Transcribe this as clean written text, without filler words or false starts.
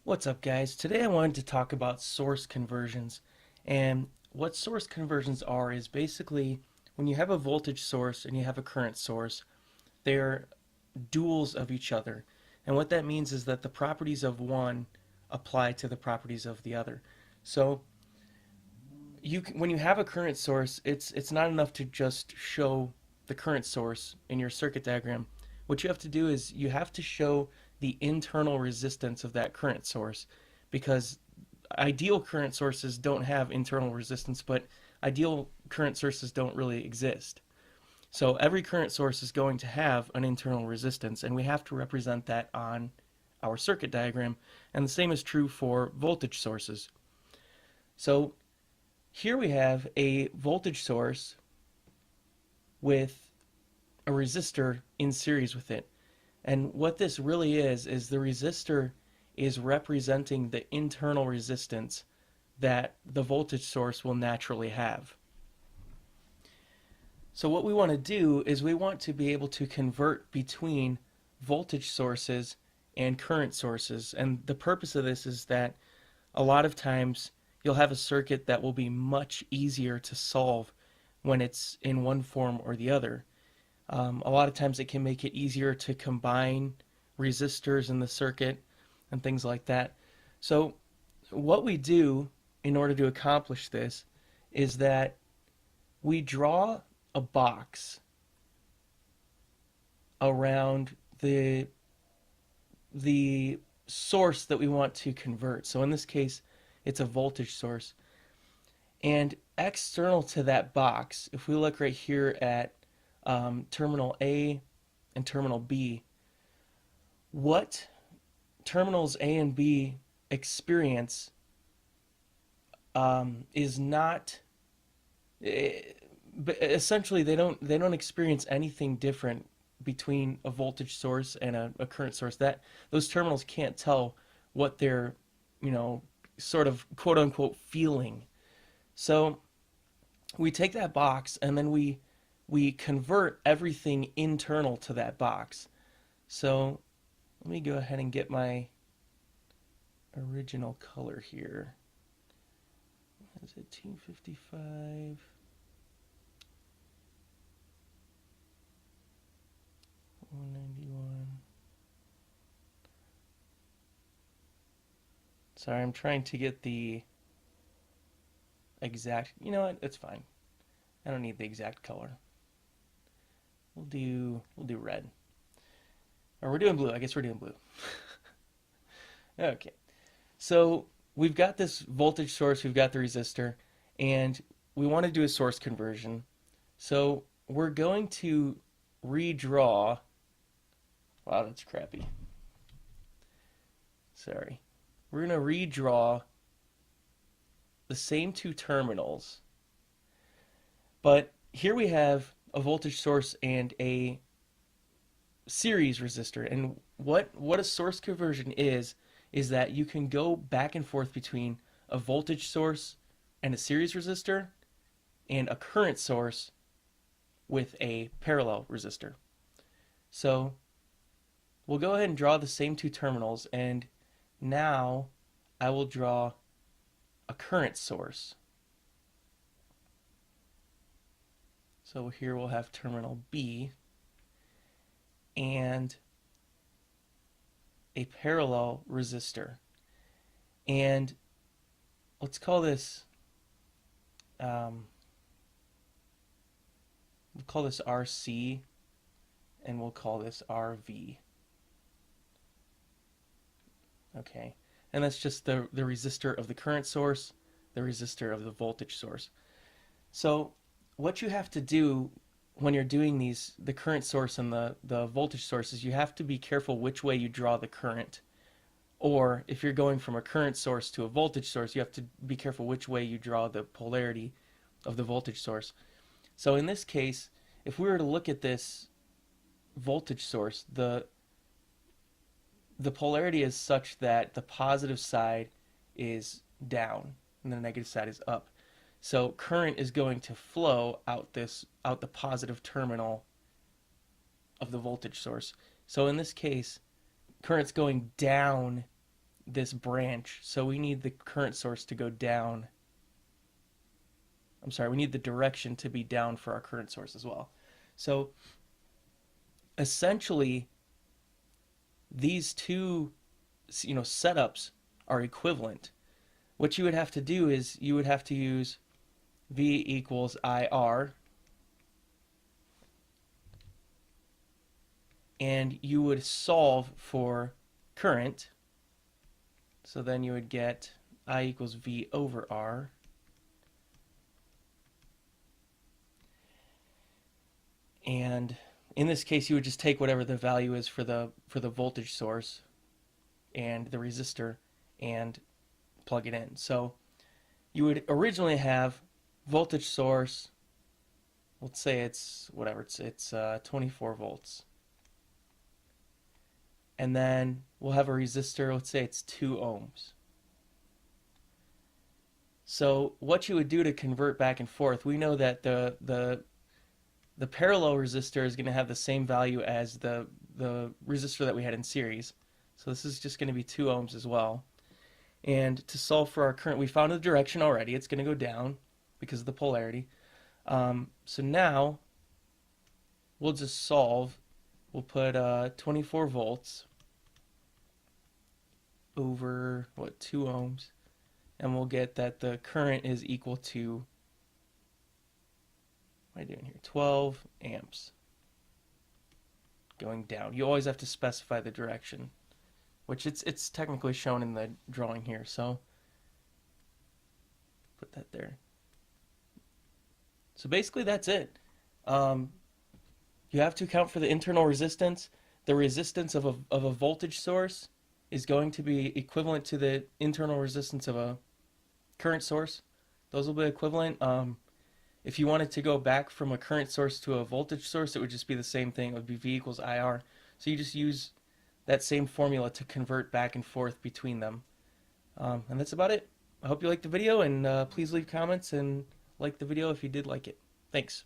What's up, guys? Today I wanted to talk about source conversions. And what source conversions are is basically when you have a voltage source and you have a current source, they're duals of each other. And what that means is that the properties of one apply to the properties of the other. So when you have a current source, it's not enough to just show the current source in your circuit diagram. What you have to do is you have to show the internal resistance of that current source, because ideal current sources don't have internal resistance, but ideal current sources don't really exist. So every current source is going to have an internal resistance, and we have to represent that on our circuit diagram, and the same is true for voltage sources. So here we have a voltage source with a resistor in series with it. And what this really is the resistor is representing the internal resistance that the voltage source will naturally have. So what we want to do is we want to be able to convert between voltage sources and current sources. And the purpose of this is that a lot of times you'll have a circuit that will be much easier to solve when it's in one form or the other. A lot of times it can make it easier to combine resistors in the circuit and things like that. So what we do in order to accomplish this is that we draw a box around the source that we want to convert. So in this case, it's a voltage source. And external to that box, if we look right here at terminal A and terminal B, what terminals A and B experience is not, but essentially they don't experience anything different between a voltage source and a current source. That those terminals can't tell what they're, sort of quote unquote feeling. So we take that box and then we convert everything internal to that box. So let me go ahead and get my original color here. Is it 255? 191. Sorry, I'm trying to get the exact, you know what, it's fine. I don't need the exact color. We'll do red. Or we're doing blue. I guess we're doing blue. Okay. So we've got this voltage source, we've got the resistor, and we want to do a source conversion. So we're going to redraw. Wow, that's crappy. Sorry. We're going to redraw the same two terminals, but here we have a voltage source and a series resistor. And what a source conversion is that you can go back and forth between a voltage source and a series resistor and a current source with a parallel resistor. So we'll go ahead and draw the same two terminals, and now I will draw a current source. So here we'll have terminal B and a parallel resistor. And let's call this we'll call this RC, and we'll call this RV. Okay, and that's just the resistor of the current source, the resistor of the voltage source. So what you have to do when you're doing the current source and the voltage source, is you have to be careful which way you draw the current. Or if you're going from a current source to a voltage source, you have to be careful which way you draw the polarity of the voltage source. So in this case, if we were to look at this voltage source, the polarity is such that the positive side is down and the negative side is up. So current is going to flow out the positive terminal of the voltage source. So in this case, current's going down this branch, so we need the current source to go down. I'm sorry, we need the direction to be down for our current source as well. So essentially, these two, setups are equivalent. What you would have to do is you would have to use V equals IR, and you would solve for current. So then you would get I equals V over R. And in this case, you would just take whatever the value is for the voltage source and the resistor and plug it in. So you would originally have voltage source, let's say it's whatever, it's 24 volts. And then we'll have a resistor, let's say it's 2 ohms. So what you would do to convert back and forth, we know that the parallel resistor is going to have the same value as the resistor that we had in series. So this is just going to be 2 ohms as well. And to solve for our current, we found the direction already. It's going to go down because of the polarity. So now we'll just solve. We'll put 24 volts over, 2 ohms. And we'll get that the current is equal to, what am I doing here? 12 amps going down. You always have to specify the direction, which it's technically shown in the drawing here. So put that there. So basically that's it. You have to account for the internal resistance. The resistance of a voltage source is going to be equivalent to the internal resistance of a current source. Those will be equivalent. If you wanted to go back from a current source to a voltage source, it would just be the same thing. It would be V equals IR. So you just use that same formula to convert back and forth between them. And that's about it. I hope you liked the video, and please leave comments and like the video if you did like it. Thanks.